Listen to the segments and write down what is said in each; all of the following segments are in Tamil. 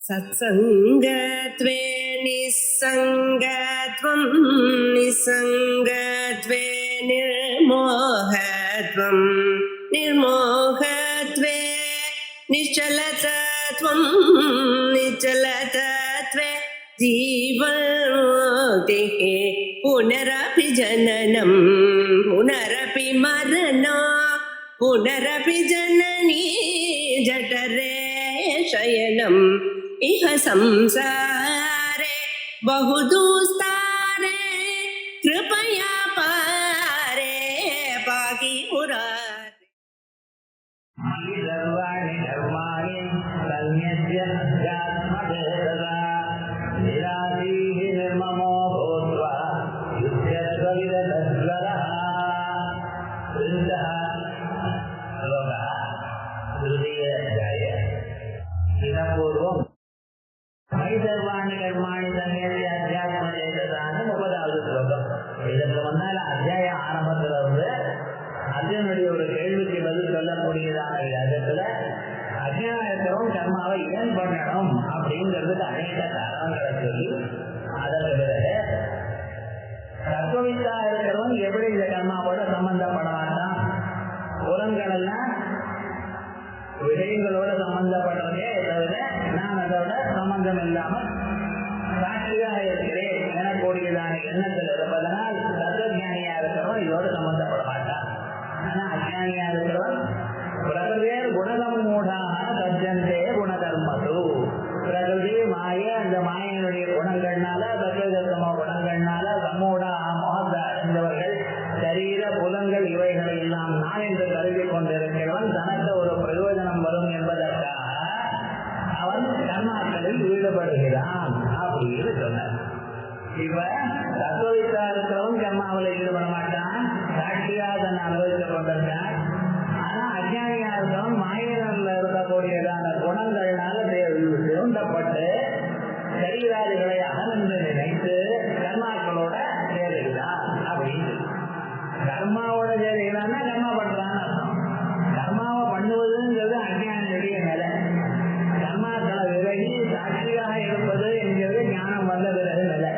सत्सङ्गत्वे निस्सङ्गत्वं निस्सङ्गत्वे निर्मोहत्वं निर्मोहत्वे निश्चलतत्वं निश्चलतत्वे जीवन्मुक्तिः पुनरपि जननं पुनरपि मरणं पुनरपि जननी जठरे शयनम् इह संसारे बहुदुस्तारे कृपया पारे पाहि मुरारे। सर्वाणि धर्माणि सन्न्यस्य अध्यात्मचेतसा निराशीः निर्ममो भूत्वा युध्यस्व विरतज्वरः। वृन्दः श्लोकः तृतीयाध्याये। इतः पूर्वं मयि सर्वाणि कर्माणि सन्न्यस्य अध्यात्मचेतसाன்னு 30வது ஸ்லோகம். இதற்கு முன்னால் அத்தியாய ஆரம்பத்தில் வந்து அர்ஜுனுடைய ஒரு கேள்விக்கு பதில் சொல்லக்கூடியதான விதத்துல அஜ்ஞானத்துவம் கர்மாவை ஏன் பண்ணணும் அப்படிங்கிறதுக்கு அநேக காரணங்களை சொல்லி அதற்கு பிறகு தத்துவவித்தா இருக்கிறவன் எப்படி இந்த கர்மாவோட சம்பந்தப்பட மாட்டான், புலன்கள் எல்லாம் விஷயங்களோட சம்பந்தப்படுறதே தவிர நான் அதோட சம்பந்தம் இல்லாமல் சாட்சியாக இருக்கிறேன் எனக்கூடியதான எண்ணத்தில் இருப்பதனால் தத்துவஞானியா இருக்கிறவன் இதோடு சம்பந்தப்பட மாட்டான். ஆனா அஜ்ஞானியா இருக்கிறவன் பிரகிருதே குணகம் மூடாக சஜ்ஜந்தே குணகர்மது. பிரகிருதி மாய, அந்த மாயனுடைய குணங்கள்னால பிரகிருதமோ குணங்கள்னால சமூடாக மோகத்தை அடைந்தவர்கள் சரீர புலங்கள் இவைகளை எல்லாம் நான் என்று கருதி கொண்டிருக்கிறவன் தனக்கு ஒரு பிரயோஜனம் வரும் என்பதற்காக அவன் கர்மாக்களில் ஈடுபடுகிறான் அப்படின்னு சொன்னார். இப்ப தத்துவவித்தா இருக்கிறவன் கர்மாவில் ஈடுபட மாட்டான், சாட்சியாக தன்னை அனுபவித்துக் கொண்டிருக்கான். ஆனா அஜ்ஞானியா இருக்கிறவன் மாயிரம்ல இருக்கக்கூடியதான குணங்கள்னால தூண்டப்பட்டு சரீராதிகளை அகன்று நினைத்து கர்மாக்களோட சேருகிறான் அப்படின்னு. கர்மாவோட சேருகிறான்னா கர்மா பண்றான்னு அர்த்தம். கர்மாவை பண்ணுவதுங்கிறது அஜ்ஞானியுடைய நிலை. கர்மாக்களை விலகி சாட்சியாக இருப்பது என்கிறது ஞானம் வந்த பிறகு நிலை.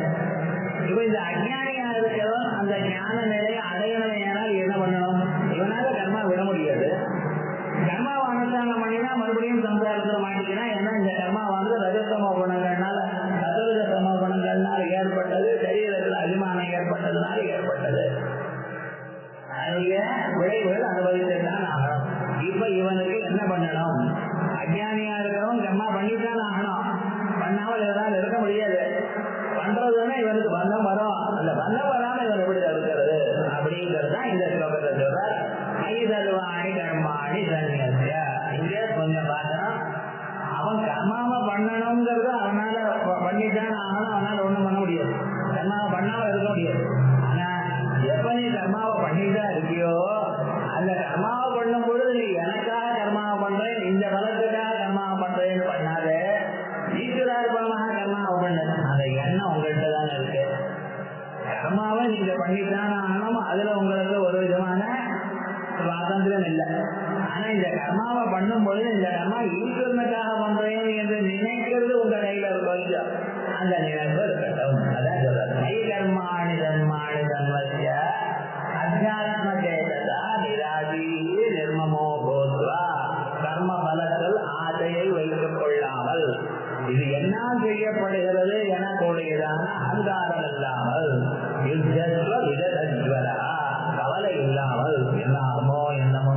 இப்ப இந்த அஜ்ஞானியா இருக்கிறவன் அந்த ஞான நிலையை அடையணும். ஏனால் என்ன பண்ணணும், இவனால கர்மா விட முடியாது. கர்மாவை அனுஷ்டானம் பண்ணினா மறுபடியும் சம்சாரத்தில் மாட்டிக்கிறான். ஏன்னா இந்த கர்மா வந்து ரஜதமோ குணங்கள்னால ரஜதமோ குணங்கள்னால ஏற்பட்டது, சரீரத்தில் அபிமானம் ஏற்பட்டதுனால ஏற்பட்டது. அதனுடைய விளைவுகள் அனுபவித்துதான் ஆகணும். இப்ப இவனுக்கு என்ன பண்ணணும், அஜ்ஞானியா இருக்கிறவன் கர்மா பண்ணித்தான் ஆகணும். பண்ணாமல் இதனால் இருக்க முடியாது. பண்றதுன்னா இவனுக்கு பந்தம் வரும். அந்த பந்தம் வராம இவன் எப்படி தடுக்கிறது அப்படிங்கிறது தான் இந்த ஸ்லோகத்தை சொல்றார். மயி சர்வாணி கர்மாணி சன்னியஸ்ய. இங்கே கொஞ்சம் பார்க்கணும், அவன் கர்மாவை பண்ணணுங்கிறது அவனால பண்ணித்தான் ஆகணும். அவனால ஒண்ணும் பண்ண முடியாது, கர்மாவை பண்ணாம இருக்க முடியாது. ஆனா எப்ப நீ கர்மாவை பண்ணிதான் இருக்கியோ அந்த கர்மாவை பண்ணும் பொழுது நீ எனக்காக கர்மாவை பண்றேன், இந்த பலத்துக்காக கர்மாவை பண்றேன்னு பண்ணாத, ஈஸ்வரார்ப்பணமாக கர்மாவை பண்ணு. அந்த எண்ணம் உங்கள்கிட்ட தானே இருக்கு. கர்மாவை நீங்க பண்ணித்தான் ஆகணும், அதுல உங்களுக்கு ஒரு விதமான சுவாதந்திரம் இல்லை. ஆனா இந்த கர்மாவை பண்ணும் பொழுது இந்த கர்மா ஈஸ்வரனுக்காக பண்றேன் என்று நினைக்கிறது உங்க கையில இருக்கு, அந்த நினைப்பு இருக்கட்டும். அதான் சொல்றது. மயி கர்மாணி தன்மாணி தன்வஸ்ய அத்தியாத்ம சேததா நிராசி நிர்மமோ பூத்வா. கர்ம பலத்தில் ஆசையை வைத்துக் கொள்ளாமல் இது என்ன செய்யப்படுகிறது எனக்கூடியதான அகங்காரம் இல்லாமல் யுத்தஸ்வ விரதஜ்வரா, கவலை இல்லாமல் என்ன ஆகுமோ என்னமோ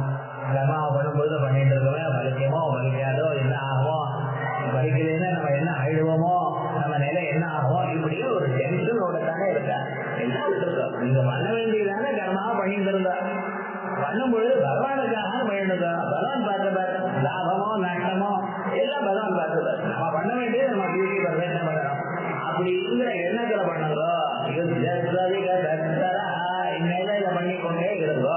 கர்மாவை பண்ணும்பொழுது பண்ணிட்டு இருக்கோமே பலிக்குமோ பலிக்காதோ, என்ன ஆகுமோ பலிக்கலைன்னா நம்ம என்ன ஆயிடுவோமோ, நம்ம நிலை என்ன ஆகுமோ, இப்படியே ஒரு டென்ஷனோட தானே இருக்கா. என்ன இருக்கோம், நீங்க பண்ண வேண்டியதானே கர்மாவை பண்ணிட்டு இருந்தா. பண்ணும்பொழுது பகவானுக்காக பண்ணிட்டு பகவான் பார்த்துப்பார். லாபமோ நஷ்டமோ எல்லாம் பகவான் பார்த்துப்பார். நம்ம பண்ண வேண்டியது நம்ம டியூட்டி பர்ஃபெக்டா பண்ணணும். அப்படிங்கிற எண்ணத்துல பண்ணுங்க. இந்நிலை இதை பண்ணிக்கொண்டே இருங்கோ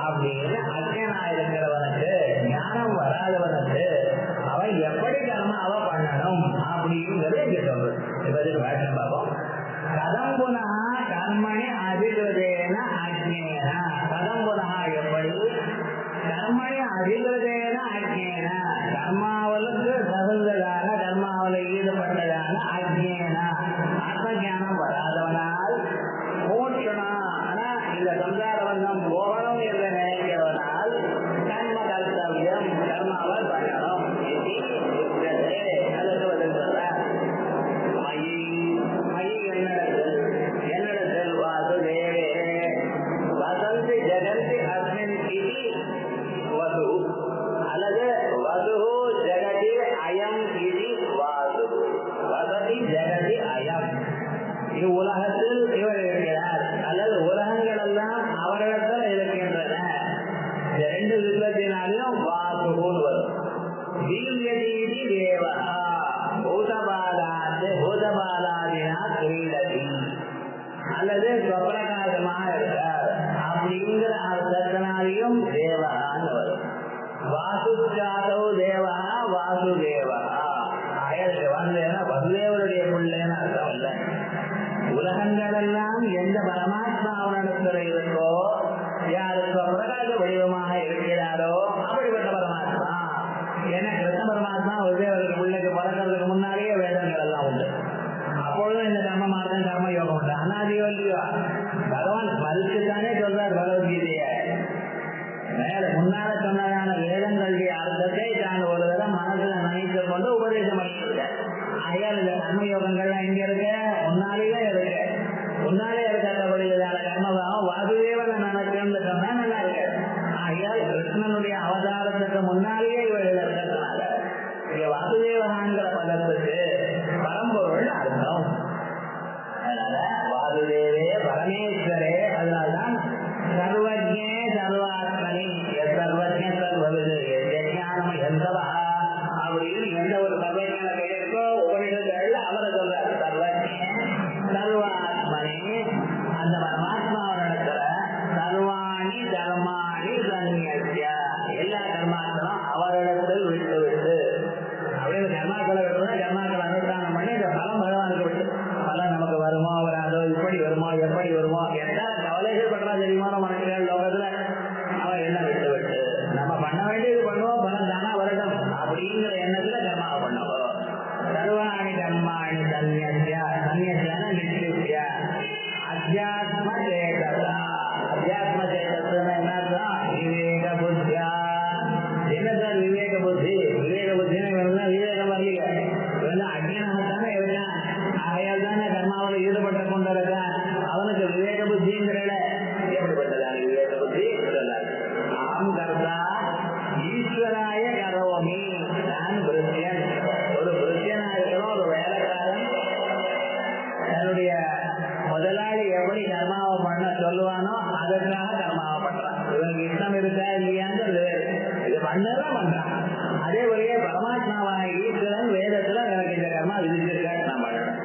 அப்படின்னு அஜ்ஞனா இருக்கிறவனுக்கு, ஞானம் வராதவனுக்கு அவன் எப்படி கர்மாவை பண்ணணும் அப்படிங்கிறது இங்க சொல்றது. இப்ப இதுக்கு வேஷம் பார்ப்போம். கதம் புனः கர்மணி அதிகிருதேன அஜ்ஞேன. கதம் புனः எப்படி, கர்மணி அதிகிருதேன அஜ்ஞேன, கர்மாவலுக்கு தகுந்ததான கர்மாவலை அஜ்ஞேனா ஆத்ம ஞானம் வராதவனால் மோட்சனா ஆனா இந்த சம்சார பந்தம் போகணும் என்று நினைக்கிறவனால் கர்ம கர்த்தவியம் கர்மாவை பண்ணணும். அதற்கு பதில் சொல்றார் மயி மயி என்னிடத்தில் வாசுதேவே வசந்தி ஜெகந்தி அஸ்மின் இதி வசு அல்லது வசு ஜெகதி அயம் இதி வாசு வசதி ஜெகதி அயம் இவ்வுலகத்தில் இவர் இருக்கிறார் அல்லது உலகங்கள் எல்லாம் அவரிடத்தில் இருக்கின்றன. இந்த ரெண்டு விதத்தினாலும் வாசுன்னு வரும். தீர்யதீதி தேவா பூதபாலாதினா கிரீடதி அல்லது ஸ்வப்பிரகாசமாக இருக்கார் அப்படிங்கிற அர்த்தத்தினாலையும் தேவகான்னு வரும். வாசுஜாதோ தேவா வாசுதேவா அயலுக்கு வந்தேன்னா வசுதேவருடைய பிள்ளைன்னு அர்த்தம் இல்லை. உலகங்கள் எல்லாம் எந்த பரமாத்மாவனிடத்தில் இருக்கோ யாருக்கு பிரகாச வடிவமாக இருக்கிறாரோ அப்படிப்பட்ட பரமாத்மா. ஏன்னா கிருஷ்ண பரமாத்மா வசுதேவருக்கு பிள்ளைக்கு பிறக்கிறதுக்கு முன்னாலேயே வேதங்கள் எல்லாம் உண்டு. அப்பொழுதும் இந்த கர்ம மார்க்கம் கர்ம யோகம் உண்டு. அனாதியோ இல்லையோ பகவான் மறுத்துத்தானே சொல்றார் பகவத்கீதைய. மேல முன்னால சொன்னதான வேதங்களுடைய அர்த்தத்தை தான் ஒரு தடவை மனசுல நினைத்து கொண்டு உபதேசம் பண்ணிட்டு ஆகையால் இந்த கர்மயோகங்கள்லாம் எங்க இருக்க முன்னாலேயே இருக்கு. முன்னாலே இருக்கிறபடியான கர்மபாவம் வாசுதேவனை நினைச்சுன்னு சொன்னா நல்லா இருக்கு. ஆகையால் கிருஷ்ணனுடைய அவதாரத்துக்கு முன்னாலேயே இவர்கள் இருக்கிறதுனால இங்க வாசுதேவனாங்கிற பதத்துக்கு பரம்பொருள் அர்த்தம். அதனால வாசுதேவே பரமேஸ்வரே அதனால்தான் சர்வஜே சர்வாத்மனி சர்வஜே சர்வது ஞானம் எந்தவா அப்படின்னு எந்த ஒரு சர்வஜன கையிருக்கோ உபநிடங்கள்ல அவரை சொல்றாரு சர்வஜே சர்வாத்மனி. அந்த பரமாத்மாவை நடக்கிற சர்வாணி கர்மாணி சன்னியஸ்ய எல்லா கர்மாக்களும் அவரிடத்தில் விட்டு விட்டு அப்படின்னு கர்மாக்களை விட்டுனா கர்மாக்களை அனுஷ்டானம் பண்ணி இந்த பலம் பகவானுக்கு விட்டு பலம் நமக்கு வருமோ வராதோ இப்படி வருமோ எப்படி வருமோ எல்லா கவலைகள் பண்றா தெரியுமோ மனுஷர்கள் லோகத்துல அவன் எல்லாம் விட்டு விட்டு நம்ம பண்ண வேண்டியது பண்ணுவோம் பலம் தானா வரட்டும் அப்படிங்கிற எண்ணத்துல கர்மாவை பண்ணுவோம். சர்வாணி கர்மாணி சன்னியஸ்ய சன்னியஸ்யான நித்திய அத்தியாத்ம சேதசா. அத்தியாத்ம சேதஸ்னா என்ன? விவேக புத்தியா. என்ன சார் விவேக புத்தி? விவேக புத்தினா விவேகம் வரலையா? இவன் அஜ்ஞானத்தானே இருக்கான். ஆகையால் தானே கர்மாவில் ஈடுபட்டு கொண்டு இருக்கான். அவனுக்கு விவேக புத்திங்கிறல எப்படிப்பட்டதான விவேக புத்தி? அகம் கர்த்தா ஈஸ்வராய கரோமி. நான் பிருத்தியன். ஒரு பிருத்தியனா இருக்கிறோம். ஒரு வேலைக்காரன் தன்னுடைய முதலாளி எப்படி கர்மாவை பண்ண சொல்லுவானோ அதற்காக கர்மாவை பண்றான். இவனுக்கு இஷ்டம் இருக்கா இல்லையான்னு இது பண்ணதான் பண்றான். அதே வழியே பரமாத்மாவான ஈஸ்வரன் வேதத்துல எனக்கு இந்த கர்மா விதிச்சிருக்காங்க நான் பண்ணணும்.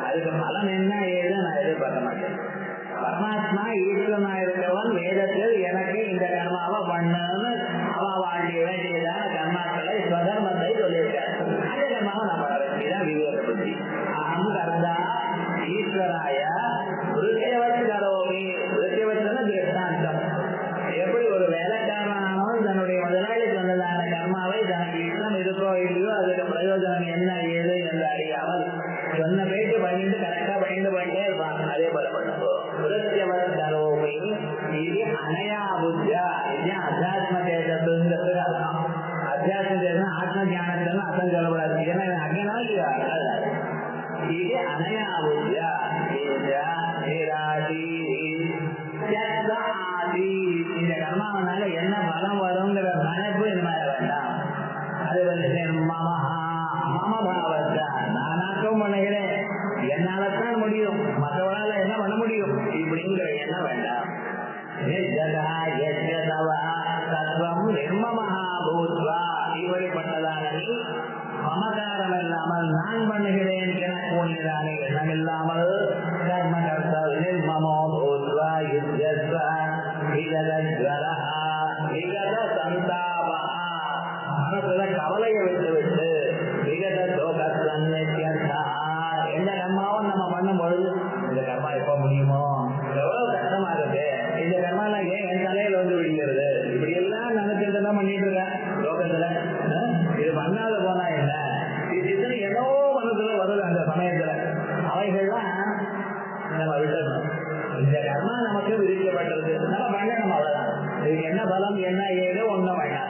அதுக்கு பலன் என்ன ஏது நான் எதிர்பார்க்க மாட்டேன். பரமாத்மா ஈஸ்வரனா இருக்கவன் வேதத்தில் எனக்கு இந்த கர்மாவை பண்ணுன்னு அவ வாண்டிய வேண்டியதான கர்மாக்களை ஸ்வதர்மத்தை சொல்லியிருக்காரு. அந்த கர்மாவை நான் பண்ண வேண்டியதான் விவேக புத்தி. அகம் கர்த்தா ஈஸ்வராய விருத்தியவத் கரோமி. விருத்தியவத்னா திருஷ்டாந்தம். எப்படி ஒரு வேலைக்காரனானவன் தன்னுடைய முதலாளி சொன்னதான கர்மாவை தனக்கு இஷ்டம் இருக்கோ இல்லையோ அதுக்கு பிரயோஜனம் என்ன ஏது என்று அறியாமல் சொன்ன பேச்சு பண்ணிட்டு கரெக்டா பண்ணிட்டே இருப்பான். அதே போல பண்ணுவோம். விருத்தியவத் கரோமி இது அனயா புத்தியா. இதுதான் அத்தியாத்ம தேசத்துங்கிறது அர்த்தம். அத்தியாத்ம தேசம் ஆத்ம ஞானத்துன்னு அர்த்தம் சொல்லக்கூடாது. ஏன்னா அஜ்ஞானம் இல்லையா? இது அனயா புத்தியா. இந்த கர்மாவனால என்ன பலம் வருங்கிற நினைப்பு இது மேல வேண்டாம். அது வந்து மமபாவத்தா நானாக்கவும் பண்ணுகிறேன், என்னால்தான் முடியும், மற்றவனால என்ன பண்ண முடியும் இப்படிங்கிற எண்ணம் வேண்டாம். சர்வம் நிர்மமஹா பூத்வா. இப்படிப்பட்டதான நீ மமகாரம் இல்லாமல் நான் பண்ணுகிறேன் என கூறுகிறானே எண்ணம் இல்லாமல் கர்ம கர்த்தா நிர்மமோ பூத்வா யுத்யஸ்வ விகதஜ்வரஹ விகத சந்தாபஹ. மனசுல கவலையை விட்டு விகத சோகத்வன்யத்யர்த்தா. எந்த கர்மாவும் நம்ம பண்ணும் பொழுது இந்த கர்மா எப்ப முடியுமோ, எவ்வளவு கஷ்டமா இருக்கு, இந்த கர்மால ஏன் என் தலையில வந்து விடுகிறது, இப்படி எல்லாம் நினைச்சிட்டு தான் பண்ணிட்டு இருக்கேன் லோகத்துல. இது பண்ணாத போனா என்ன, இது ஏதோ மனசுல வருது. அந்த அவைகள்லாம் நம்ம விட்டுறணும். இந்த கர்மா நமக்கு விதிக்கப்பட்டிருக்கு, நம்ம பண்ணணும், அவ்வளவுதான். இதுக்கு என்ன பலம் என்ன ஏதோ ஒண்ணும் வேண்டாம்.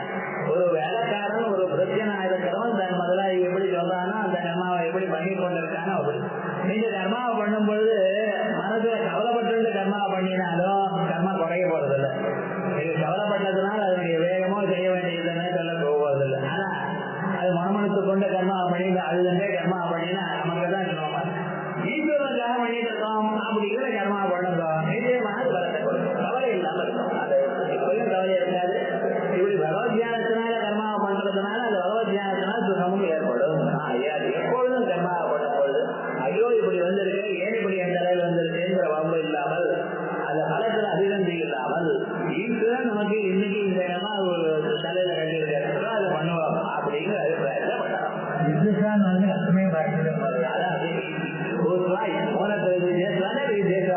ஒரு வேலைக்காரன் ஒரு பிரச்சனை இருக்கிறவன் தன் முதலாளி எப்படி சொல்றானோ அந்த கர்மாவை எப்படி பண்ணி கொண்டிருக்கானோ அப்படி. நீங்க கர்மாவை பண்ணும் பொழுது மனசுல கவலைப்பட்டு கர்மாவை பண்ணினாலும் கர்மா குறைய போறதில்லை. நீங்க கவலைப்பட்டதுனால அதனுடைய வேகமோ செய்ய வேண்டியதுன்னு சொல்ல போவதில்லை. ஆனா அது மனமனத்து கொண்ட கர்மாவை பண்ணிட்டு அதுலந்தே கர்மாவை பண்ணினா நமக்கு தான் சொல்லுவோம், ஈஸ்வரனுக்காக பண்ணிட்டு இருக்கோம் அப்படிங்கிற கர்மாவை பண்ணுங்க, நிச்சயமாக பலத்தை கொடுக்கும், கவலை இல்லாம இருக்கும். அது எப்பயும் கவலை இருக்காது. இப்படி பகவத் தியானத்தினால கர்மாவை பண்றதுனால அது பகவத் தியானத்தினால சுகமும் ஏற்படும். அது எப்பொழுதும் கர்மாவை பண்ணும் பொழுது ஐயோ இப்படி வந்திருக்கு, ஏன் இப்படி என் தலையில் வந்திருக்குங்கிற வம்பு இல்லாமல், அந்த பலத்துல அதிகந்தி இல்லாமல், ஈஸ்வரன் நமக்கு இன்னைக்கு இந்த கர்மா ஒரு தலையில கட்டியிருக்காரு அதை பண்ணுவோம் அப்படிங்கிற அபிப்பிராயத்தை பண்ணலாம். இதுதான் வந்து அர்த்தமே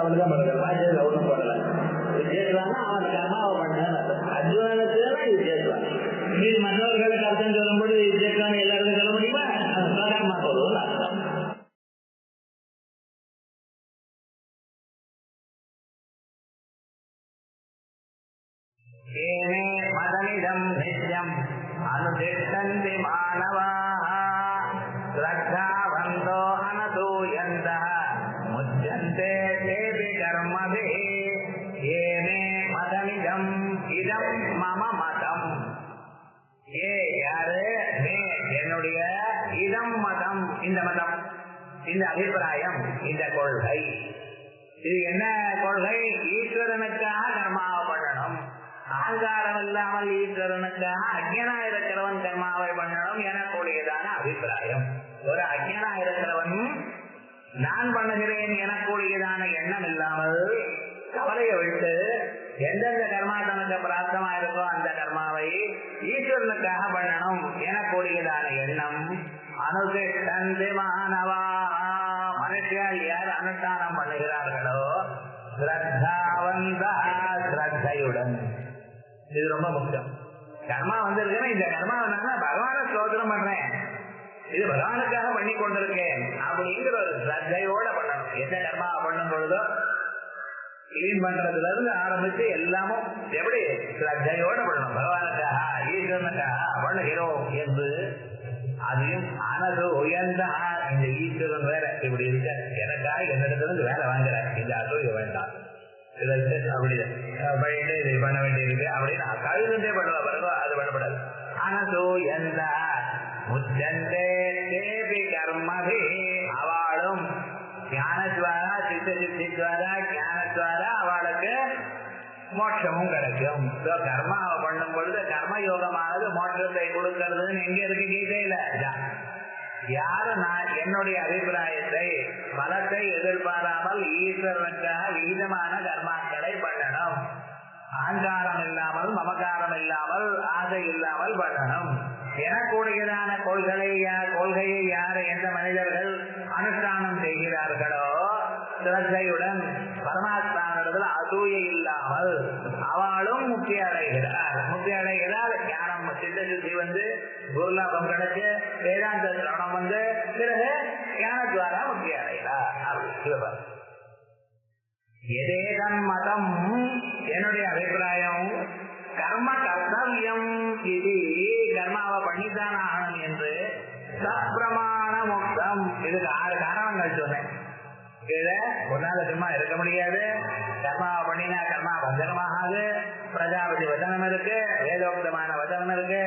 அவனுதான் பண்ணுறான், பாஜக ஒன்றும் பண்ணல. விஜயஸ்வானா அவன் கர்மாவை பண்ணான், அர்ஜுனனுக்கு தான் விஜயஸ்வான். இது மற்றவர்களுக்கு அர்த்தம் சொல்லும்போது விஜயஸ்வாமி எல்லாருக்கும் சொல்ல முடியுமா? அது சாதாரணமா சொல்லுவது அர்த்தம். ஏனே மதனிடம் நித்யம் அனுதிஷ்டந்தி மானவாः ஸ்ரத்தாவந்தோ அனசூயந்தः முச்யந்தே தேபி கர்மபிः. ஏனே மதனிடம் இதம் மம மதம். ஏ யாரு? மே என்னுடைய, இதம் மதம் இந்த மதம், இந்த அபிப்பிராயம், இந்த கொள்கை. இது என்ன கொள்கை? ஈஸ்வரனுக்காக கர்மாவை பண்ணணும், அகங்காரம் இல்லாமல் ஈஸ்வரனுக்காக அஜ்ஞனா இருக்கிறவன் கர்மாவை பண்ணணும் எனக்கூடியதான அபிப்பிராயம். ஒரு அஜ்ஞனா இருக்கிறவன் நான் பண்ணுகிறேன் எனக்கூடியதான எண்ணம் இல்லாமல் கவலையை விட்டு எந்தெந்த கர்மா தனக்கு பிராப்தமா இருக்கோ அந்த கர்மாவை ஈஸ்வரனுக்காக பண்ணணும் எனக்கூடியதான எண்ணம். அனுதிஷ்டந்தி மானவா, மனுஷியால் யார் அனுஷ்டானம் பண்ணுகிறார்களோ ஸ்ரத்தாவந்தா, ஸ்ரத்தையுடன். இது ரொம்ப முக்கியம். கர்மா வந்திருக்குன்னா இந்த கர்மாவை நான் பகவான ஸ்தோத்திரம் பண்றேன், இது பகவானுக்காக பண்ணி கொண்டிருக்கேன் அப்படிங்கிற ஒரு ஸ்ரத்தையோட பண்ணணும். எந்த கர்மாவை பண்ணும் பொழுதோ கிளீன் பண்றதுல இருந்து ஆரம்பிச்சு எல்லாமும் எப்படி ஸ்ரத்தையோட பண்ணணும். பகவானுக்காக ஈஸ்வரனுக்காக பண்ணுகிறோம் என்று. அதையும் அனது உயர்ந்தா, இந்த ஈஸ்வரன் வேற இப்படி இருக்க, எனக்காக என்னிடத்துல இருந்து வேலை வாங்குற, இந்த அசூய வேண்டாம், அப்படி பண்ணிட்டு இது பண்ண வேண்டியிருக்கு அப்படின்னு கழுதுண்டே பண்ணுவா பாருங்க, அது பண்ணப்படாது. அனது எந்த முச்சந்தே தேபி கர்மபி, அவளும் ஞானத்வாரா சித்த சித்தித்வாரா ஞானத்வாரா அவளுக்கு மோட்சமும் கிடைக்கும். கர்மாவை பண்ணும் பொழுது கர்மயோகமானது மோட்சத்தை கொடுக்கிறதுன்னு எங்க இருக்கு? கீதையில. யாரு நான் என்னுடைய அபிப்பிராயத்தை பலத்தை எதிர்பாராமல் ஈஸ்வரனுக்காக விகிதமான கர்மாக்களை பண்ணணும், அகங்காரம் இல்லாமல் மமகாரம் இல்லாமல் ஆசை இல்லாமல் பண்ணணும் எனக்கூடியதான கொள்கையை யார் எந்த மனிதர்கள் அனுஷ்டானம் செய்கிறார்களோ சிரத்தையுடன் பரமாத்மாவிடத்தில் அசூயை இல்லாமல் அவளும் முக்தி அடைகிறார். முக்தி அடைகிறார். ஞானம் சித்த சுத்தி வந்து குருலாபம் கிடைச்சு வேதாந்த சிரவணம் வந்து பிறகு ஞானத்வாரா முக்தி அடைகிறார். அப்படி எதேதன் மதம், என்னுடைய அபிப்பிராயம், கர்ம கர்த்தவியம், இது கர்மாவை பண்ணித்தான் ஆகணும் என்று சப்பிரமாண முக்தம். இதுக்கு 6 காரணங்கள் சொன்னேன். கீழே ஒன்னால சும்மா இருக்க முடியாது, கர்மாவை பண்ணினா கர்மா பஞ்சகமாகாது, பிரஜாபதி வதனம் இருக்கு, வேதோக்தமான வதனம் இருக்கு,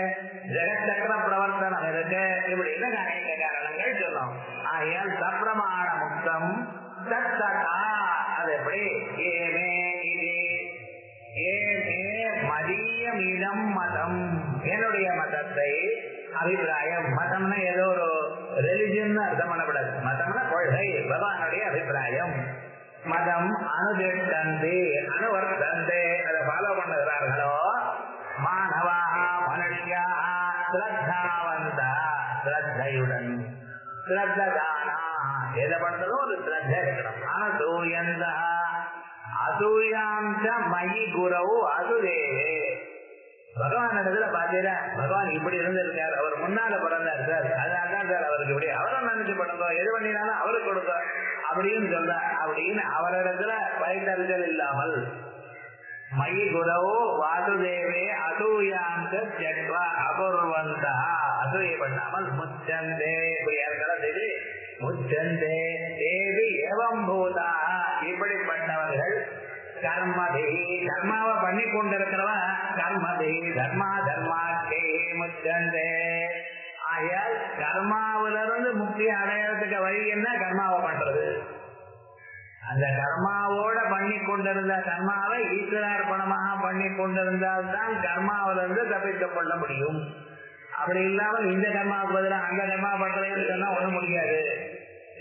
ஜெகச்சக்கர பிரவர்த்தனம் இருக்கு, இப்படின்னு அநேக காரணங்கள் சொன்னோம். ஆகையால் சப்பிரமாண முக்தம் தத்தகா, அது எப்படி? ஏமே இது ஏமே மதியமிதம் மதம், என்னுடைய மதத்தை அபிப்பிராயம். மதம்னா ஏதோ ஒரு ரிலிஜன் அர்த்தம் பண்ணப்படாது. மதம்னா கொள்கை, பகவானுடைய அபிப்பிராயம். மதம் அனுதிஷ்டந்தே அனுவர்த்தந்தே, அதை ஃபாலோ பண்ணுகிறார்களோ மாணவா மனுஷ்யா ஸ்ரத்தாவந்தா, ஸ்ரத்தையுடன், ஸ்ரத்தானா எதை பண்றதும் ஒரு ஸ்ரத்த இருக்கணும். அனசூயந்தா அசூயாம்ச மயி குரவு அசுதேவே. பகவான் இடத்துல பாத்தீங்கன்னா பகவான் இப்படி இருந்திருக்காரு, அவர் முன்னால பிறந்தார் சார், அதனால்தான் சார் அவருக்கு இப்படி, அவரும் நினைச்சு பண்ணுங்க, எது பண்ணினாலும் அவருக்கு கொடுக்க அப்படின்னு சொல்ற அப்படின்னு அவரிடத்துல வைத்தறிதல் இல்லாமல் மயி குரவோ வாசுதேவே அசூயாங்க ஜட்வா அபூர்வந்தா அசூயை பண்ணாமல் முச்சந்தே இப்படி முச்சந்தே தேவி ஏவம் பூதா இப்படிப்பட்டவர்கள் கர்மதே கர்மாவை பண்ணி கொண்டிருக்கிறவன் கர்மதே தர்மா தர்மாக்கே முச்சந்தே. ஆகையால் கர்மாவிலிருந்து முக்தி அடையறதுக்கு வழி என்ன? கர்மாவை பண்றது. அந்த கர்மாவோட பண்ணி கொண்டிருந்த கர்மாவை ஈஸ்வரார்ப்பணமாக பண்ணி கொண்டிருந்தால்தான் கர்மாவிலிருந்து தப்பித்துக் கொள்ள முடியும். அப்படி இல்லாமல் இந்த கர்மாவுக்கு பதிலாக அந்த கர்மா பண்றதுன்னு சொன்னா ஒண்ணும் முடியாது.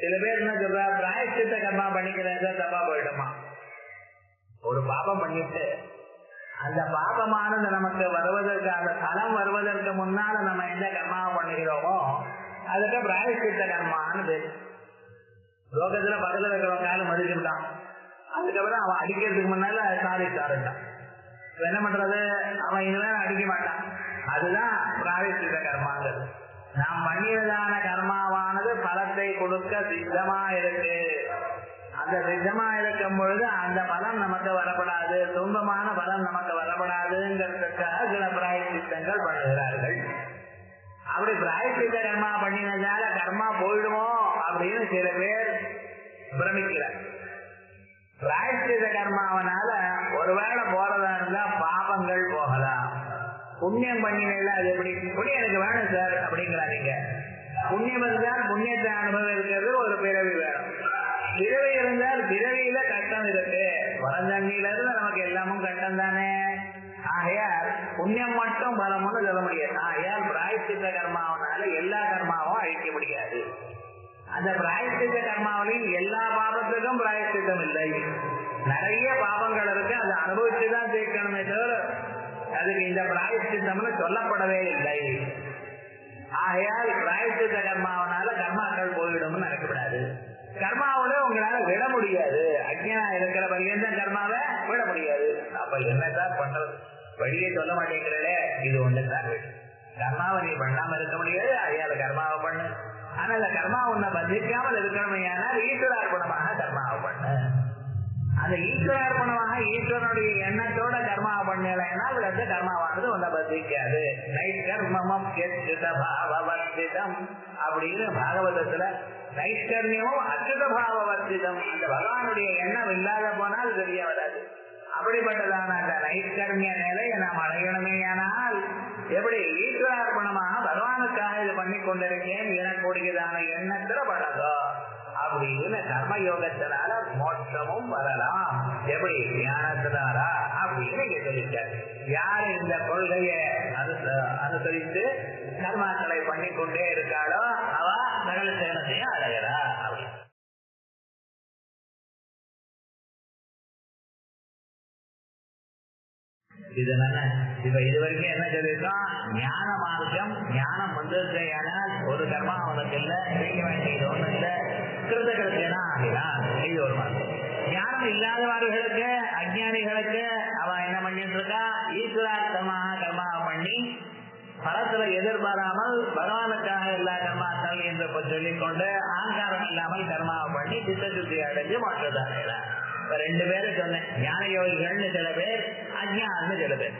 சில பேர் என்ன சொல்றா, பிராயச்சித்த கர்மா பண்ணிக்கிறேன் தப்பா போயிடுமா. ஒரு பாபம் பண்ணிட்டு அந்த பாபமானது நமக்கு வருவதற்கு அந்த பலம் வருவதற்கு முன்னால நம்ம எந்த கர்மாவை பண்ணுகிறோமோ அதுக்கு பிராயச்சித்த கர்மான்னு பேரு. லோகத்துல பக்கத்துல இருக்கிறவன் காலம் மதிச்சுட்டான், அதுக்கப்புறம் அவன் அடிக்கிறதுக்கு முன்னால சாதித்தாருட்டான். என்ன பண்றது? அவன் இனிமேல் அடிக்க மாட்டான். அதுதான் பிராயச்சித்த கர்மாங்கிறது. நாம் பண்ணியதான கர்மாவானது பலத்தை கொடுக்க சித்தமா இருக்கு. அந்த சித்தமா இருக்கும் பொழுது அந்த பலம் நமக்கு வரப்படாது, துன்பமான பலம் நமக்கு வரப்படாதுங்கிறதுக்காக சில பிராயச்சித்தங்கள் பண்ணுகிறார்கள். அப்படி பிராயச்சித்த கர்மா பண்ணினதால கர்மா போயிடுமோ அப்படின்னு சில பேர் பிரமிக்கிறார். பிராயச்சித்த கர்மாவனால ஒருவேளை போறதா இருந்தா பாபங்கள் போகலாம். புண்ணியம் பண்ணினா அது எப்படி? புண்ணியம் எனக்கு வேணும் சார் அப்படிங்கிறாங்க. புண்ணியம் இருந்தால் புண்ணியத்தை அனுபவிக்கிறது ஒரு பிறவி வேணும். பிறவி இருந்தால் பிறவியில கஷ்டம் இருக்கு. வளர்ந்தண்ணில இருந்து நமக்கு எல்லாமும் கஷ்டம் தானே. ஆகையால் புண்ணியம் மட்டும் பலமுன்னு சொல்ல முடியாது. ஆகையால் பிராயச்சித்த கர்மாவனால எல்லா கர்மாவும் அழிக்க முடியாது. அந்த பிராயச்சித்த கர்மாவிலையும் எல்லா பாபத்துக்கும் பிராயச்சித்தம் இல்லை. நிறைய பாபங்கள் இருக்கு, அதை அனுபவிச்சுதான் ஜெயிக்கணுமே தவிர அதுக்கு இந்த பிராயச்சித்தம்னு சொல்லப்படவே இல்லை. ஆகையால் பிராயச்சித்த கர்மாவனால கர்மாக்கள் போயிடும் நினைக்கப்படாது. கர்மாவோட உங்களால விட முடியாது. அஜ்ஞானா இருக்கிற பையன் கர்மாவை விட முடியாது. அப்ப என்னதான் பண்றது? வழியே சொல்ல மாட்டேங்கிறே. இது ஒண்ணுதான் கர்மாவை நீ பண்ணாம இருக்க முடியாது. ஐயால கர்மாவை பண்ணு. ஆனா அந்த கர்மா உன்னை பந்திக்காமல் இருக்கணுமையானால் ஈஸ்வரார்ப்பணமாக கர்மாவை பண்ணு. அந்த ஈஸ்வரார்ப்பணமாக ஈஸ்வரனுடைய எண்ணத்தோட கர்மாவை பண்ணலைன்னால் அந்த கர்மாவானது உன்னை பந்திக்காது. நைஷ்கர்மம் அப்படின்னு பாகவதத்துல நைஷ்கர்மியமும் அச்சுத பாவவர்த்திதம். அந்த பகவானுடைய எண்ணம் இல்லாத போனால் தெரிய வராது. அப்படிப்பட்டதான அந்த நைஷ்கர்மிய நிலையை நாம் அடையணுமேயானால் எப்படி ஈஸ்வரார்ப்பணமாக பகவானுக்காக இது பண்ணி கொண்டிருக்கேன் எனக்கூடியதான எண்ணத்துல பழகோ அப்படின்னு கர்மயோகத்தினால மோட்சமும் வரலாம். எப்படி? ஞானத்தினாரா அப்படின்னு சொல்லிட்டார். யாரு இந்த கொள்கையை அனுசரித்து கர்மாக்களை பண்ணி கொண்டே இருக்காளோ அவ சகல சேனத்தையும் அடைகிறா. அப்படின்னு இதனால இப்ப இது வரைக்கும் என்ன சொல்லியிருக்கோம்? ஞான மார்க்கம். ஞானம் வந்திருக்கையானால் ஒரு கர்மா அவனுக்கு இல்ல, செய்ய வேண்டியது ஒண்ணு இல்ல, கிருதகிருத்தியனா ஆகிறான். இது ஒரு மார்க்கம். ஞானம் இல்லாதவர்களுக்கு அஜ்ஞானிகளுக்கு அவன் என்ன பண்ணிட்டு இருக்கா? ஈஸ்வரார்த்தமாக கர்மாவை பண்ணி பலத்துல எதிர்பாராமல் பகவானுக்காக எல்லா கர்மாக்கள் என்று சொல்லிக்கொண்டு ஆங்காரம் இல்லாமல் கர்மாவை பண்ணி சித்தசுத்தி அடைஞ்சு மாற்றதான். ரெண்டு பேரும் சொன்னேன். ஞான யோகிகள்னு சில பேர், அஜ்ஞான்னு சில பேர்.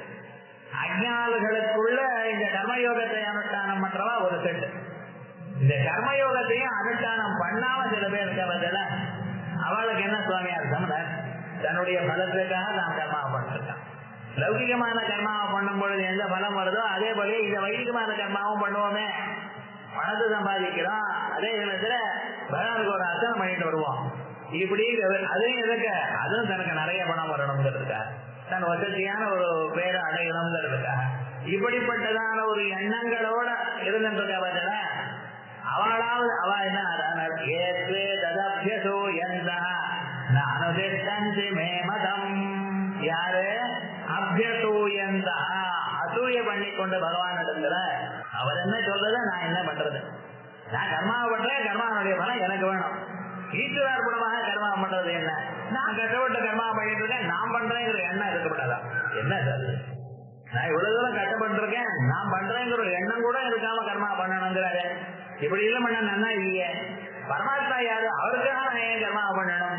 அஜ்ஞானிகளுக்குள்ள இந்த கர்மயோகத்தை அனுஷ்டானம் பண்றவா ஒரு செட்டு. இந்த கர்மயோகத்தையும் அனுஷ்டானம் பண்ணாம சில பேர் இருக்க அவளுக்கு என்ன சுவாமி அர்த்தம்? தன்னுடைய பலத்துக்காக நாம் கர்மாவை பண்ணிருக்கான். லௌகிகமான கர்மாவை பண்ணும் பொழுது எந்த பலம் வருதோ அதே போல இந்த வைதிகமான கர்மாவும் பண்ணுவோமே. பணத்தை சம்பாதிக்கிறோம், அதே விதத்துல பகவானுக்கு ஒரு அர்ச்சனை பண்ணிட்டு வருவோம். இப்படி அதையும் எதுக்கு? அதுவும் தனக்கு நிறைய பணம் வரணுங்கிறதுக்காக, தன் வசதியான ஒரு பேரை அடையணுங்கிறதுக்காக, இப்படிப்பட்டதான ஒரு எண்ணங்களோட இருந்துருக்க அவளாவது அவ என்ன மதம் யாரு அபியசூயந்தா அசூய பண்ணி கொண்டு பகவான் இடத்துல அவர் என்ன சொல்றத நான் என்ன பண்றது? நான் கர்மாவை பண்றேன், கர்மாவுடைய பலம் எனக்கு வேணும். ஈஸ்வரார்ப்பணமாக கர்மா பண்றது என்ன? நான் கஷ்டப்பட்டு கர்மா பண்ணிட்டு இருக்கேன், நான் பண்றேங்கிற எண்ணம் இருக்கப்படாதா? என்ன சார், நான் இவ்வளவு தூரம் கஷ்டப்பட்டு இருக்கேன், நான் பண்றேங்கிற எண்ணம் கூட இருக்காம கர்மா பண்ணணுங்கிறாரு. இப்படி இல்லை பண்ண நன்னா இல்லையே. பரமாத்மா யாரு, அவருக்காக நான் ஏன் கர்மாவை பண்ணணும்?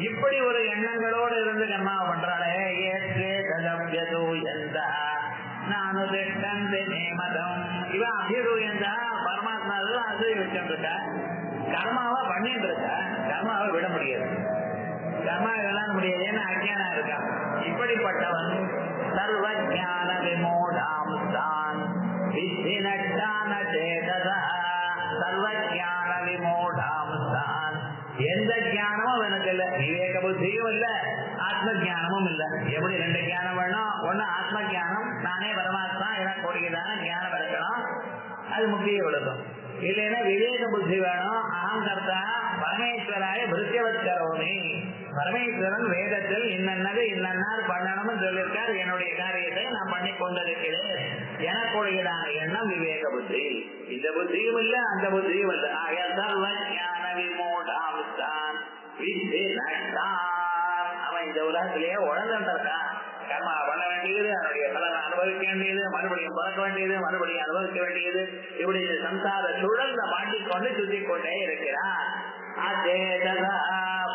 இப்படி ஒரு எண்ணங்களோடு இருந்து கர்மாவை பண்றாளே, ஏற்றே ததப்யதோ எந்த நானு திட்டந்தே மதம், இவன் அபிரூயந்தா பரமாத்மா அது வச்சுருக்க கர்மாவா பண்ணிட்டு இருக்க, கர்மாவை விட முடியாது, கர்மா விட முடியாது, ஏன்னா அஜ்ஞானா இருக்கான். இப்படிப்பட்டவன் சர்வ ஞான விமோடாம் தான் வித்தி நட்டான சேததா, சர்வ ஞான விமோடாம் தான், எந்த ஞானமும் அவனுக்கு இல்ல, விவேக புத்தியும் இல்ல, ஆத்ம ஜானமும் இல்ல. எப்படி ரெண்டு ஞானம் வேணும்? ஒண்ணு ஆத்ம ஜானம், நானே பரமாத்மா எனக்கு கூடியதான ஞானம் இருக்கணும், அது முக்கிய விழுக்கும். இல்லைன்னா விவேக புத்தி வேணும், அகங்கர்த்தா பரமேஸ்வராய விருத்தியவத்கரோமி, பரமேஸ்வரன் வேதத்தில் இன்னது இன்னன்னார் பண்ணணும்னு சொல்லியிருக்கார், என்னுடைய காரியத்தை நான் பண்ணி கொண்டிருக்கிறேன், எனக்குடையதான எண்ணம் விவேக புத்தி. இந்த புத்தியும் இல்ல, அந்த புத்தியும் இல்ல. சர்வ ஞான விமோடாம்தான் வித்தி நட்டான், அவன் இந்த உலகத்திலேயே உழந்துட்டான். கர்மா பண்ண வேண்டியது, அதனுடைய பலனை அனுபவிக்க வேண்டியது, மறுபடியும் பிறக்க வேண்டியது, மறுபடியும் அனுபவிக்க வேண்டியது, இப்படி சம்சார சுழல்ல மாட்டிக்கொண்டு சுத்தி கொண்டே இருக்கிறான்.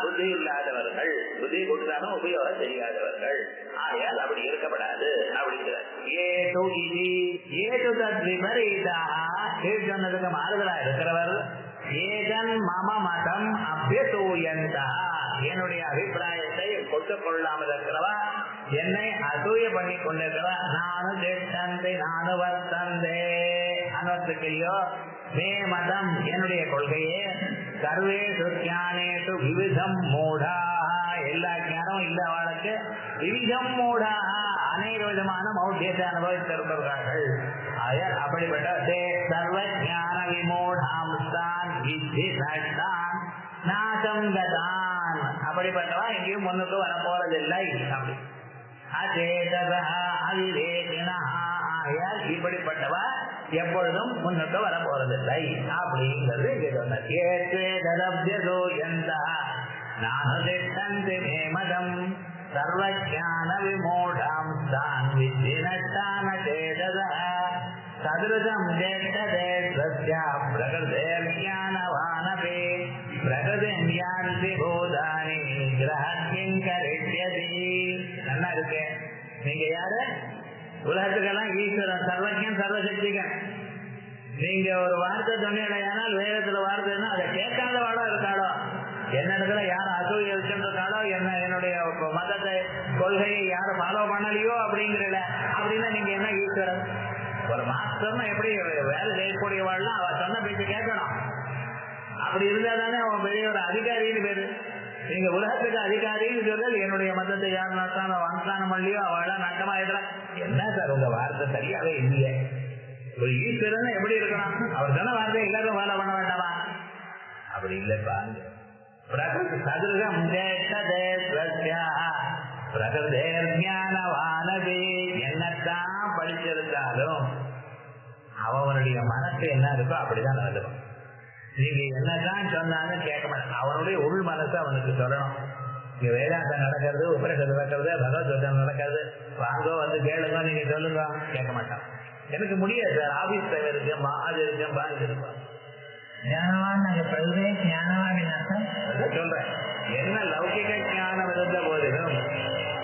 புத்தி இல்லாதவர்கள், புத்தி கொடுத்தாலும் உபயோகம் தெரியாதவர்கள், ஆயால் அப்படி இருக்கப்படாது அப்படிங்கிறார். சொன்னதுக்கு மாறுதலா இருக்கிறவர் ஏகன் மம மதம் அபியசூயந்தா, என்னுடைய அபிப்பிராயத்தை கொட்டுக் கொள்ளாமல் இருக்கிறவா, என்னை அசூய பண்ணி கொண்டிருக்கிறவா, நானு திட்டந்தே நானு வர்த்தந்தே அனர்த்துக்கையோ மே மதம் என்னுடைய கொள்கையே சர்வேஷு ஞானேஷு விவிதம் மூடா, எல்லா ஞானமும் இல்ல அவளுக்கு, விவிதம் மூடா அநேக விதமான மௌட்டியத்தை அனுபவித்திருக்கிறார்கள். அப்படிப்பட்ட சர்வ ஞான விமூடாம்தான் வித்தி நட்டான் நாசம் கதான், அப்படிப்பட்டவா எங்கேயும் முன்னுக்கு வரப்போறதில்லை. அப்படி இப்படிப்பட்டவா எப்பொழுதும் முன்னுக்கு வரப்போறதில்லை அப்படிங்கிறது மதம் சர்வ ஞான விமூடாம் தான் வித்தி நட்டான சேததா சதுரதம் ஜேஷ்டதே சத்யா பிரகதேர்ஞானவானபே பிரகதேன்யாந்தி பூதானி கிரஹ்யங்கரிஷ்யதி. நல்லா இருக்கு. நீங்க யாரு? உலகத்துக்கெல்லாம் ஈஸ்வரன், சர்வஜன், சர்வசக்திகன். நீங்க ஒரு வார்த்தை சொன்னீங்கன்னா வேதத்துல வார்த்தைன்னா அதை கேட்காத வாழோ இருக்காளோ, என்னிடத்துல யாரும் அசூய வச்சுருக்காளோ, என்னுடைய மதத்தை கொள்கையை யாரும் ஃபாலோ பண்ணலையோ அப்படிங்கிறல, அப்படின்னா நீங்க என்ன ஈஸ்வரன்? ஒரு மாஸ்டர்னா எப்படி வேலை செய்யக்கூடிய வாழ்லாம் அவ சொன்ன பேச்சு கேட்கணும். அப்படி இருந்தா தானே அவன் பெரிய ஒரு அதிகாரின்னு பேரு. நீங்க உலகத்துக்கு அதிகாரின்னு சொல்றது என்னுடைய மதத்தை யார் நடத்தான வாங்கத்தானம் பண்ணலையோ அவெல்லாம் நட்டமாயிடுற. என்ன சார் உங்க வார்த்தை சரியாவே இல்லையே. ஒரு ஈஸ்வரன் எப்படி இருக்கணும்? அவர் சொன்ன வார்த்தை எல்லாரும் வேலை பண்ண வேண்டாமா? அப்படி இல்லைப்பா. சதுரகம் பிரகதேர்ஞானவானதே, என்னத்தான் படிச்சிருந்தாலும் அவனுடைய மனசு என்ன இருக்கோ அப்படிதான் நடக்கும். நீங்க என்னதான் சொன்னாலும் கேட்க மாட்டான். அவனுடைய உள் மனசு அவனுக்கு சொல்லணும். இங்க வேதாந்தம் நடக்கிறது, உபனிஷத்து நடக்கிறது, பகவத்கீதை நடக்கிறது, வாங்கோ வந்து கேளுங்க, நீங்க சொல்லுங்க, கேட்க மாட்டான். எனக்கு முடியாது சார், ஆபீஸ் டைம் இருக்கு, அது இருக்கு, பாதி இருக்கும். ஞானவான் சொல்றேன். என்ன லௌகிக ஞானம் இருந்த போதிலும்,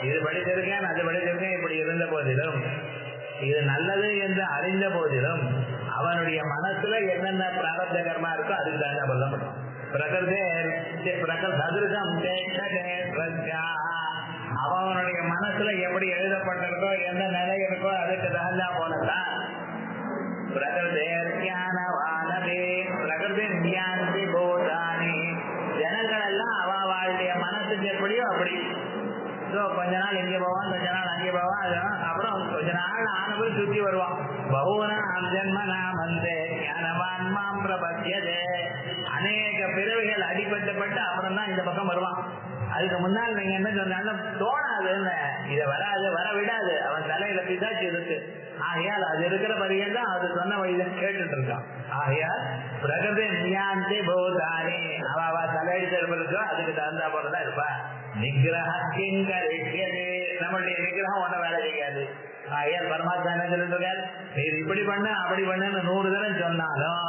இது படிச்சிருக்கேன், அது படிச்சிருக்கேன், இப்படி இருந்த போதிலும், இது நல்லது என்று அறிந்த போதிலும் அவனுடைய மனசுல என்னென்ன பிராரப்த கர்மா இருக்கோ அதுக்கு தான் சொல்ல முடியும். அவனுடைய மனசுல எப்படி எழுதப்பட்டிருக்கோ, எந்த நிலை இருக்கோ அதுக்கு தகுந்தா போலதான் ஜனங்கள் எல்லாம் அவளுடைய மனசுக்கு எப்படியோ அப்படி. கொஞ்ச நாள் இங்கே போவான், கொஞ்ச நாள் அங்கே போவான், அப்புறம் கொஞ்ச நாள் ஆனபோது சுற்றி வருவான். பகுவனாம் ஜென்ம நாம் வந்தே ஞானவான் மாம் பிரபத்தியதே. அநேக பிறவைகள் அடிபட்டுப்பட்டு அப்புறம் தான் இந்த பக்கம் வருவான். அதுக்கு முன்னால் நீங்க என்ன சொன்னாலும் தோணாது, இதை வராது, வர விடாது. அவன் தலையில பிசாச்சு இருக்கு. ஆகையால் அது இருக்கிற பரியன் தான் அது சொன்ன வழியில கேட்டுட்டு இருக்கான். ஆகையால் பிரகதி நியாந்தி போதானே, அவ தலையெடுத்து அதுக்கு தகுந்தா போலதான் இருப்பா. நிகிரகிங்கரிஷ்யதே, நம்மளுடைய நிகிரகம் ஒன்றும் வேலை செய்யாது. ஆகையால் பரமாத்மா என்ன சொல்லிட்டு இருக்காரு, நீ இப்படி பண்ண அப்படி பண்ணு 100 தரம் சொன்னாலும்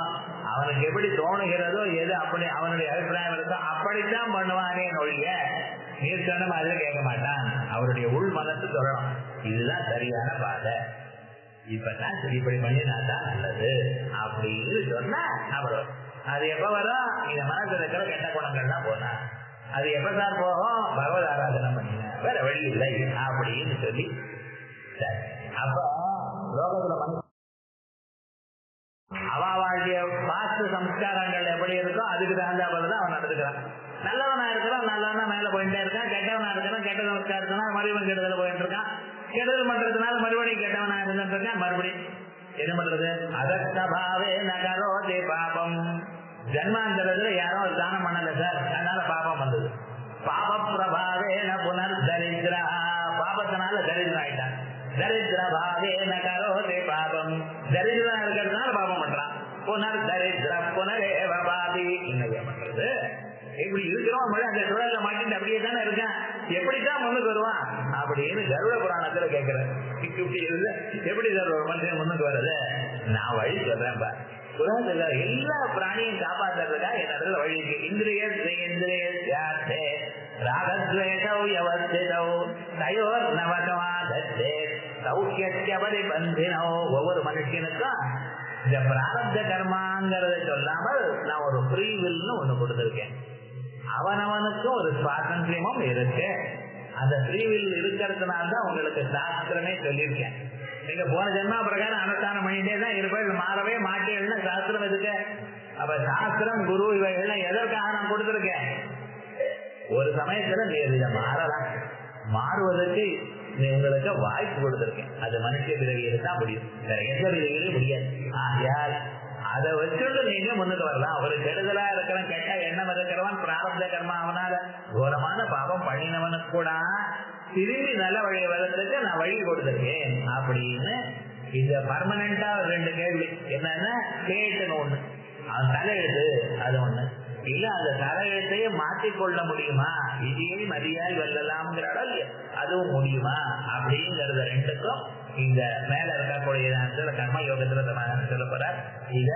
அவனுக்கு எப்படி தோணுகிறதோ எது அப்படி அவனுடைய அபிப்பிராயம் இருக்கோ அப்படித்தான் பண்ணுவானே ஒழிய நீர் சொன்ன மாதிரி கேட்க மாட்டான். அவருடைய உள் மனசு சொல்லணும் இதுதான் சரியான பாதை, இப்பதான் இப்படி பண்ணினாதான் நல்லது அப்படின்னு சொன்னா அப்புறம் அது எப்ப வரும்? இந்த மனசுல இருக்கிற கெட்ட குணங்கள்லாம் போனா அது எப்பதான் போகும்? பகவத் ஆராதனை பண்ணின வேற வழி இல்லை அப்படின்னு சொல்லி சரி. அப்போ லோகத்துல மனசு அவளுடைய வாஸ்து சம்ஸ்காரங்கள் எப்படி இருக்கோ அதுக்கு தகுந்த போலதான் அவன் நடந்துக்கிறான். நல்லவனா இருக்கிறான், நல்லவனா மேல போயிட்டே இருக்கான். கெட்டவனா இருக்கிறான், கெட்ட சம்ஸ்காரத்தினா மறுபடியும் கெடுதல போயிட்டு இருக்கான். கெடுதல் பண்றதுனால மறுபடியும் கெட்டவனா இருந்துட்டு இருக்கான். மறுபடியும் என்ன பண்றது? அதஸ்தபாவே நகரோதே பாபம். ஜன்மாந்தரத்துல யாரோ தானம் பண்ணல சார், அதனால பாபம் வந்தது. பாப பிரபாவே புனர் தரித்திரா, பாபத்தினால தரித்திரம் ஆயிட்டான். தரித்திர பாவே நகரோதே பாபம், தரித்திரம் இருக்கிறதுனால பாபம் பண்றான். புனர் தரித்திர புனரேவ பாதி. என்ன பண்றது? இப்படி இருக்கிறோம் அந்த சுழல மாட்டிட்டு அப்படியே தானே இருக்கான், எப்படித்தான் முன்னுக்கு வருவான் அப்படின்னு கருட புராணத்துல கேட்கிறேன். எப்படி சார் ஒரு மனுஷன் முன்னுக்கு வர்றது? நான் வழி சொல்றேன் பா. புராணத்துல எல்லா பிராணியும் காப்பாத்துறதுக்கா என் இடத்துல வழி இருக்கு. இந்திரிய இந்திரியே ராகத்வேஷௌ யவஸ்திதௌ தயோர் நவதமாதத்தே சௌக்கியத்யபரி பந்தினோ. ஒவ்வொரு மனுஷனுக்கும் இந்த பிராரப்த கர்மாங்கிறத சொல்லாமல் நான் ஒரு ஃப்ரீ வில்னு ஒண்ணு கொடுத்திருக்கேன். அவனவனுக்கும் ஒரு சுவாதந்திரியமும் இருக்கு. அந்த ஃப்ரீ வில் இருக்கிறதுனால்தான் உங்களுக்கு சாஸ்திரமே சொல்லியிருக்கேன். நீங்க போன ஜென்மா பிரகாரம் அனுஷ்டானம் பண்ணிட்டே தான் இருப்பேன், மாறவே மாட்டேன்னா சாஸ்திரம் எதுக்கு? அப்ப சாஸ்திரம் குரு இவைகள்லாம் எதற்காக நான் கொடுத்திருக்கேன்? ஒரு சமயத்துல இதை மாறலாம், மாறுவதற்கு உங்களுக்கு வாய்ப்பு கொடுத்திருக்கேன். அது மனுஷ பிறவியில தான் முடியும், வேற எந்த பிறவியிலும் முடியாது. ஆகையால் அதை வச்சுட்டு நீங்க முன்னுக்கு வரலாம். ஒரு கெடுதலா இருக்கிறவன், கெட்ட எண்ணம் இருக்கிறவன், பிராரப்த கர்மா அவனால கோரமான பாவம் பண்ணினவனுக்கு கூட திரும்பி நல்ல வழி வரத்துக்கு நான் வழி கொடுத்திருக்கேன் அப்படின்னு. இந்த பர்மனண்டா 2 கேள்வி என்னன்னா, கேட்டுன்னு ஒண்ணு, அவன் தலையெழுத்து அது ஒண்ணு இல்ல, அந்த தலையெழுத்தையே மாற்றிக்கொள்ள முடியுமா? இதையே மதியால் வெல்லலாம்ங்கிற அதுவும் முடியுமா அப்படிங்கறத 2க்கும் இந்த மேல இருக்கக்கூடிய கர்ம யோகத்துல சொல்ல போறார். இத